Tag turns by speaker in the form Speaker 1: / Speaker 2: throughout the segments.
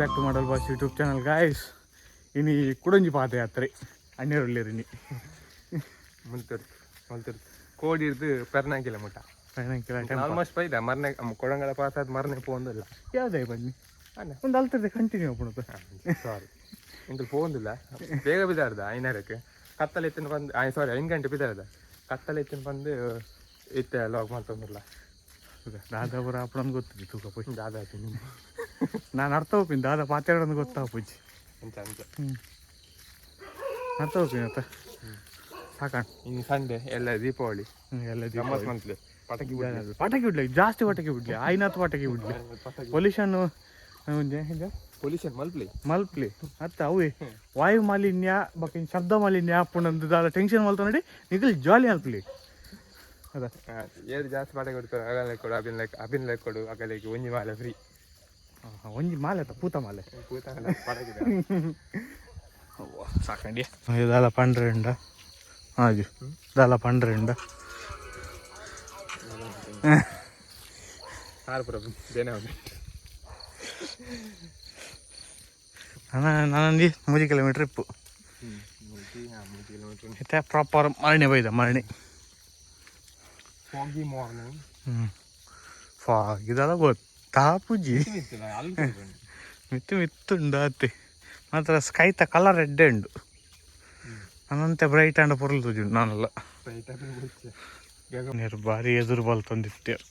Speaker 1: Back to model boss YouTube channel guys. ಇನಿ ಕುಡಂಜಿ ಪಾದಯಾತ್ರೆ ಅಣ್ಣೇರುಳ್ಳಿರಿನಿ
Speaker 2: ಮುಲ್ತೂರು ಕೋಡಿ ಇರ್ದು ಪೆರ್ನಾಂಕಿಲ ಮುಟ್ಟ ಆಲ್ಮೋಸ್ಟ್ ಪೈದ ಮರನೆ ಕೊಡಂಗಲ ಪಾಸ್ ಆದ ಮರನೆ ಪೋಂದಿಲ್ಲ
Speaker 1: ಯಾವುದೇ ಬನ್ನಿ ಒಂದು ಅಲ್ತದೆ ಕಂಟಿನ್ಯೂ ಆಗ್ಬಿಡುತ್ತೆ.
Speaker 2: ಸಾರಿ ಇಂದು ಪೋಂದಿಲ್ಲ ಬೇಗ ಬಿದ್ದಾರ್ದ ಐನಾರಕ್ಕೆ ಕತ್ತಲೆ ಎತ್ತಿನ ಬಂದು ಸಾರಿ 5 ಗಂಟೆ ಬಿದ್ದಾರ್ದ ಕತ್ತಲೆ ಎತ್ತಿನ ಬಂದು ಇತ್ತೆ ಲಾಗ್ ಮಾಡ್ತಂದಿಲ್ಲ.
Speaker 1: ದಾದಾಪುರ ಅಪ್ಪನ ಗೊತ್ತಿದ್ದು ತೂಕ ಪೋಚಿ
Speaker 2: ದಾದಾ
Speaker 1: ನಾನು ಅರ್ಥ ಹೋಗ್ತೀನಿ ದಾದಾ ಪಾತ್ಯಾಡೋದು ಗೊತ್ತಾ ಪೂಜಿ
Speaker 2: ಅಂಚ ಅಂಚ
Speaker 1: ಅರ್ಥ ಹೋಗ್ತೀನಿ ಆತ ಸಾಕಣ್ಣ.
Speaker 2: ಇನ್ನು ಸಂಡೆ ಎಲ್ಲ ದೀಪಾವಳಿ
Speaker 1: ಎಲ್ಲ
Speaker 2: ಗಮ್ಮತ್ ಮಂತ್ಲಿ ಪಟಾಕಿ
Speaker 1: ಬಿಡ್ಲಿ ಜಾಸ್ತಿ ಪಟಾಕಿ ಬಿಡ್ಲಿ ಐನಾತ್ ಪಟಾಕಿ ಬಿಡ್ಲಿ ಪೊಲ್ಯೂಷನ್
Speaker 2: ಪೊಲ್ಯೂಷನ್
Speaker 1: ಮಲ್ಪ್ಲಿ ಅತ್ತ ಅವೇ ವಾಯು ಮಾಲಿನ್ಯ ಬಕ್ಕ ಶಬ್ದ ಮಾಲಿನ್ಯ ಹಾಕೊಂಡಂದು ದಾದ ಟೆನ್ಷನ್ ಮಲ್ತ ನೋಡಿ ನಿಖಲ್ ಜಾಲಿ ಅಲ್ಪ್ಲಿ ಅದ
Speaker 2: ಏರು ಜಾಸ್ತಿ ಪಟಾಕಿ ಕೊಡ್ತಾರೆ ಅಗಲ ಕೊಡು ಅಭಿನ್ ಲೈಕ್ ಕೊಡು ಅಗಲಿಗೆ ಒಂಜಿ ಮಾಲೆ ಫ್ರೀ
Speaker 1: ಒಂಜಿ ಮಾಲೆ ಆತ ಪೂತ ಮಾಲೆ
Speaker 2: ಪಟಾಕಿ
Speaker 1: ಸಾಕಂಡಿ ದಾಲ ಪಂಡ್ರೆಂಡ ಹಾಜು ದಾಲ ಪಂಡ್ರೆಂಡ ನಾನಂದು 3 ಕಿಲೋಮೀಟ್ರ್ ಇಪ್ಪು ಮತ್ತೆ ಪ್ರಾಪರ್ ಮರಣೆ ಬೈದ ಮರಣೆ ಫಾಗ್ ಇದೆಲ್ಲ ಗೊತ್ತಾ ಪೂಜಿ ಮಿತ್ತುಂಡು ಅತ್ತೆ ಮಾತ್ರ ಸ್ಕೈತ ಕಲರ್ ರೆಡ್ಡೆ ಉಂಡು ನನ್ನಂತೆ ಬ್ರೈಟ್ ಆಂಡ್ ಪೊರ್ಲು ತೋಜುಂಡು ನಾನೆಲ್ಲ ನೀರು ಭಾರಿ ಎದುರು ಬಾಲ್ ತಂದಿಟ್ಟೇರು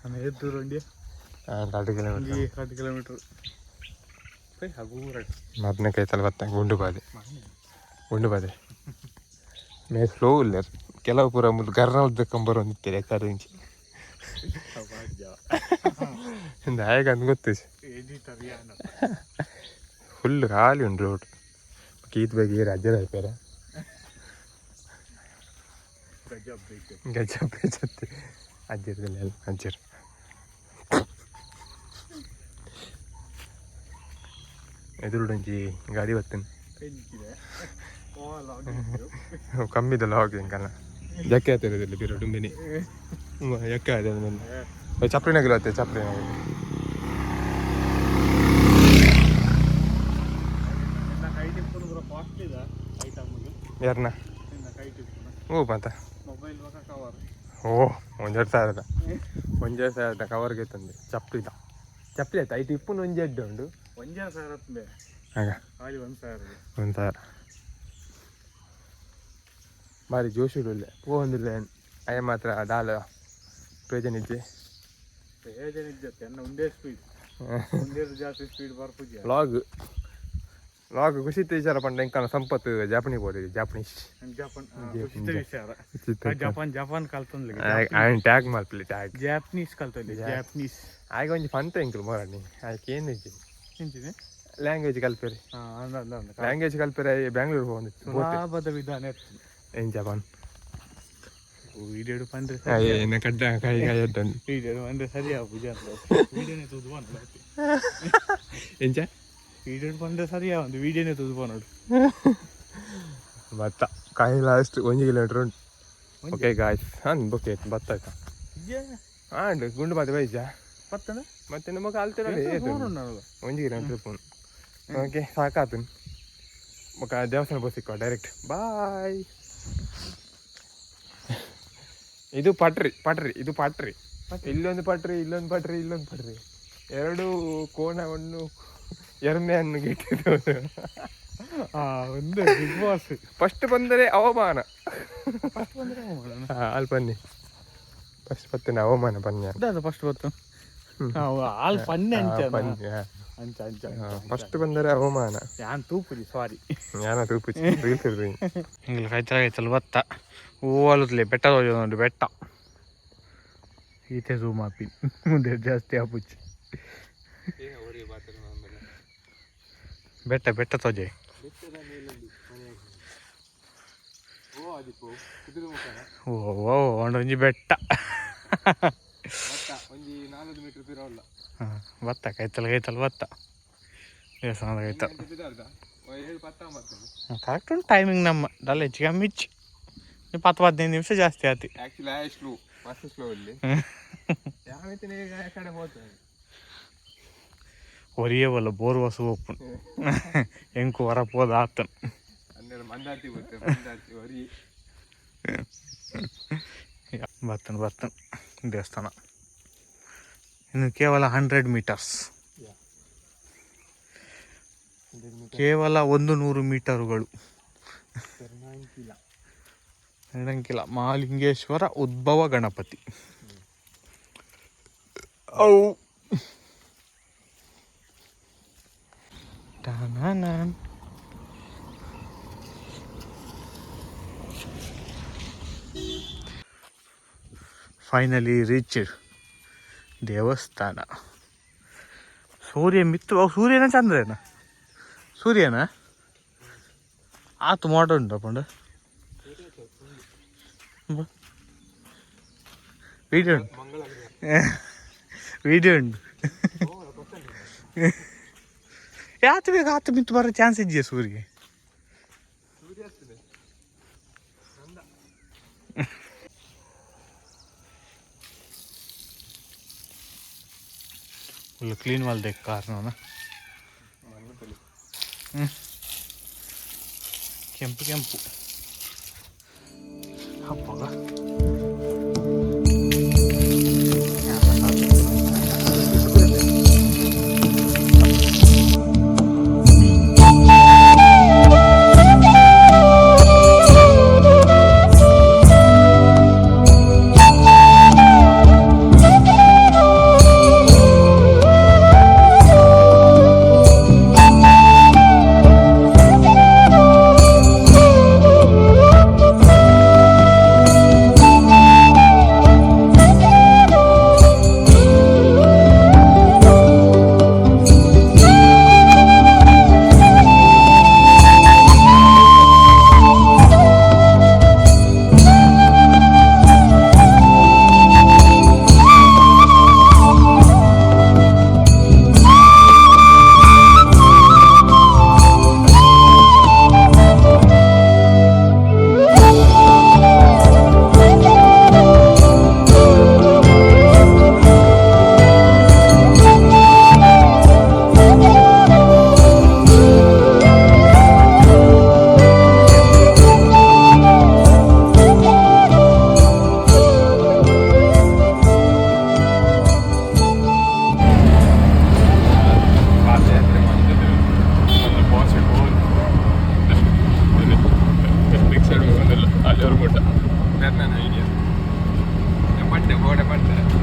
Speaker 1: ನಾನು ಎದ್ದೂರು ಉಂಡಿ
Speaker 2: 2
Speaker 1: ಕಿಲೋಮೀಟ್ರ್
Speaker 2: ಮರನೇ ಕೈತಲ್ಲಿ ಬತ್ತ ಗುಂಡು ಬಾದೆ ಮೇ ಸ್ಲೋ ಇಲ್ಲ ಕೆಲವು ಪೂರ ಗರ್ನ ಉದ್ದಕ್ಕಂಬರು ಒಂದಿತ್ತೇನೆ ಕರಿಂಚಿ ಹಾಗೆ ಅಂದ್ ಗೊತ್ತು ಫುಲ್ ಖಾಲಿ ಉಂಟು ರೋಡ್ ಕೀತ್ ಬಗ್ಗೆ ರಾಜ್ಯದ ಆಯ್ತಾರ ಗಜ್ಜ ಬೇಜತ್ತೆ ಅಜ್ಜರದಲ್ಲಿ ಅಲ್ಲ ಅಜ್ಜರು ಎದುರುಡಂಜಿ ಗಾಡಿ ಬರ್ತೇನೆ ಕಮ್ಮಿದಲ್ಲ ಹೋಗಿ ಹಿಂಗಲ್ಲ ಜಕ್ಕೆ ಆಗ್ತಿರೋದಿಲ್ಲ ಬೀರೋ ಡುಂಬಿನಿ ಜಕ್ಕೆ ಆಯ್ತು ಚಪ್ರಿನಾಗಿಲ್ಲ ಆಯ್ತು ಚಪ್ರಿನಾಗ ಯಾರನ್ನ ಓ ಮಾತ ಓ 1,2,000 ಕವರ್ಗೆ ತಂದೆ ಚಪ್ಪಲಿ ಆಯ್ತು ಐಟು ಇಪ್ಪು ಒಂಜಿ ಅಡ್ಡ ಉಂಡು
Speaker 1: 1,000
Speaker 2: ಆಗ 1,000 ಭಾರಿ ಜೋಶ್ ಇಡಲ್ಲ ಹೋಗಿಲ್ಲ ಅಯ್ಯ ಮಾತ್ರ ದಾಲ ಪ್ರಯೋಜನ ಇದ್ದೆ
Speaker 1: ಒಂದೇ ಸ್ಪೀಡ್ ಜಾಸ್ತಿ ಸ್ಪೀಡ್ ಬರ್ಪುಜಿ
Speaker 2: ಲಾಗ್ ಖುಷಿ ವಿಚಾರ ಪಂಡ ಇಂಕನ ಸಂಪತ್ತು ಜಾಪನಿ ಬೋದಿದೆ ಜಾಪನೀಸ್
Speaker 1: ಜಪಾನ್ ಕಲ್ತಂದ್ಲಿ
Speaker 2: ಟ್ಯಾಗ್ ಮಾಡ್ಲಿ ಟ್ಯಾಗ್
Speaker 1: ಜಾಪನೀಸ್ ಕಲ್ತಂడి ಜಾಪನೀಸ್
Speaker 2: ಆಗ ಒಂಜಿ ಫಂತ ಇಂಕಲು ಮೋರಾಣಿ ಅದಕ್ಕೆ ಏನಿದೆ ಲ್ಯಾಂಗ್ವೇಜ್ ಕಲ್ಪೇರಿ ಬ್ಯಾಂಗ್ಳೂರ್ ಹೋಗಿತ್ತು
Speaker 1: ಸುಲಭದ ವಿಧಾನ
Speaker 2: ಏನ್ ಜಪಾನ್
Speaker 1: ವೀಡಿಯೋ ಪಂಡ್ರೆ
Speaker 2: ಕಡ್ಡ ಕೈ
Speaker 1: ವೀಡಿಯೋ ಪಂಡ್ರೆ ಸರಿಯಾ ಪೂಜಾ ವೀಡಿಯೋನೇ ತುದು
Speaker 2: ಎಂಚ
Speaker 1: ವೀಡಿಯೋ ಪಂಡ್ರೆ ಸರಿಯಾ ಒಂದು ವೀಡಿಯೋನೇ ತುದು ನೋಡು
Speaker 2: ಭತ್ತ ಕಾಯಿ ಲಾಸ್ಟ್ 1 ಕಿಲೋಮೀಟರ್ ಉಂಟು. ಓಕೆ ಗಾಯ್ಸ್ ಬೊಕ್ಕೆ ಭತ್ತ ಆಯ್ತಾ ಗುಂಡು ಬಾತಿ ಬೈಜ ಮತ್ತೆ ನಮಗೆ ಅಲ್ತಿರ 1 ಕಿಲೋಮೀಟರ್ ಪೋನ್ ಓಕೆ ಸಾಕಾತು ಮಕ್ಕ ದೇವಸ್ಥಾನ ಬಸ್ ಸಿಕ್ಕೋ ಡೈರೆಕ್ಟ್ ಬಾಯ್. ಇದು ಪಟ್ರಿ ಇದು ಪಟ್ರಿ ಇಲ್ಲೊಂದು ಪಟ್ರಿ ಇಲ್ಲೊಂದು ಪಟ್ರಿ 2 ಕೋಣವನ್ನು ಎರ್ಮೆಯನ್ನು ಗೆಟ್ಟಿದ್ದು
Speaker 1: ಒಂದು ಬಿಗ್ ಬಾಸ್
Speaker 2: ಫಸ್ಟ್ ಬಂದರೆ ಅವಮಾನ ಅಲ್ಲಿ ಬನ್ನಿ ಫಸ್ಟ್ ಬರ್ತೇನೆ ಅವಮಾನ ಬನ್ನಿ
Speaker 1: ಫಸ್ಟ್ ಬತ್ತು ಆಲ್ ಪನ್ನೆ
Speaker 2: ಫಸ್ಟ್ ಬಂದರೆ ಅವಮಾನ
Speaker 1: ಯಾನ್ ತೂಪುಜಿ ಸಾರಿ
Speaker 2: ಯಾನ ತೂಪುಜಿ ರೀಲ್ಸಿರ್ರಿ
Speaker 1: ಹಿಂಗೆ ಕಾಯ್ತಲ್ಲ ಬತ್ತ ಹೂವಲುತ್ತಲೇ ಬೆಟ್ಟ ನೋಡಿ ಬೆಟ್ಟ ಈತೆ ಝೂಮ್ ಹಾಪಿ ಮುಂದೆ ಜಾಸ್ತಿ ಆಪುಚ್ಚಿ ಬೆಟ್ಟ ತೋಜೆ ಓ ಒಂದೊಂಜಿ ಬೆಟ್ಟ ಭತ್ತ ಕೈತಲ್ ಭತ್ತ ದೇವಸ್ಥಾನದ ಕೈತ ಕರೆಕ್ಟ್ ಉಂಟು ಟೈಮಿಂಗ್ ನಮ್ಮ ಡಲ್ ಹೆಚ್ಚಿಗೆ ಮಿಚ್ಚಿ 10-15 ನಿಮಿಷ ಜಾಸ್ತಿ ಆಯ್ತು.
Speaker 2: ಆ್ಯಕ್ಚುಲಿ ಸ್ಲೋ ಮಸ್ತ್ ಸ್ಲೋ ಇಲ್ಲಿ ಯಾವತ್ತಿನ ಈಗ ಆ ಕಡೆ ಹೋಗ್ತದೆ
Speaker 1: ಒರಿಯವಲ್ಲ ಬೋರ್ವಾಸ ಓಪನ್ ಎಂಕು ಹೊರಪೋದ ಆತನ
Speaker 2: ಹನ್ನೆರಡು ಮಂದಾತಿ ಗೊತ್ತೆ ಮಂದಾತಿ ಹೊರಿ
Speaker 1: ಬರ್ತಾನೆ ದೇವಸ್ಥಾನ ಇನ್ನು ಕೇವಲ 100 ಮೀಟರ್ಸ್, ಕೇವಲ 100 ಮೀಟರುಗಳು. ಎಡಂಕಿಲ ಮಹಾಲಿಂಗೇಶ್ವರ ಉದ್ಭವ ಗಣಪತಿ. ಅವು ಫೈನಲಿ ರೀಚ್ಡ್ ದೇವಸ್ಥಾನ. ಸೂರ್ಯ ಮಿತ್ತು ಸೂರ್ಯನ ಚಂದ್ರನ ಸೂರ್ಯನ ಆತು ಮಾಡೋ ಉಂಟಪ್ಪಂಡ വീഡിയോ ഉണ്ട് വീഡിയോ ഉണ്ട് ಯಾತು ಬೇಕು 10 ಮಿನಿಟ್ ಬರೋ ಚಾನ್ಸ್ ಇದೆಯಾ ಸೂರ್ಯ? ಫುಲ್ ಕ್ಲೀನ್ ವಾಲ್ದೆ ಕಾರಣ ಕೆಂಪು ಕೆಂಪು ಹಬ್ಬಗ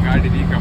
Speaker 2: ಗಾಡಿ ದೀಕ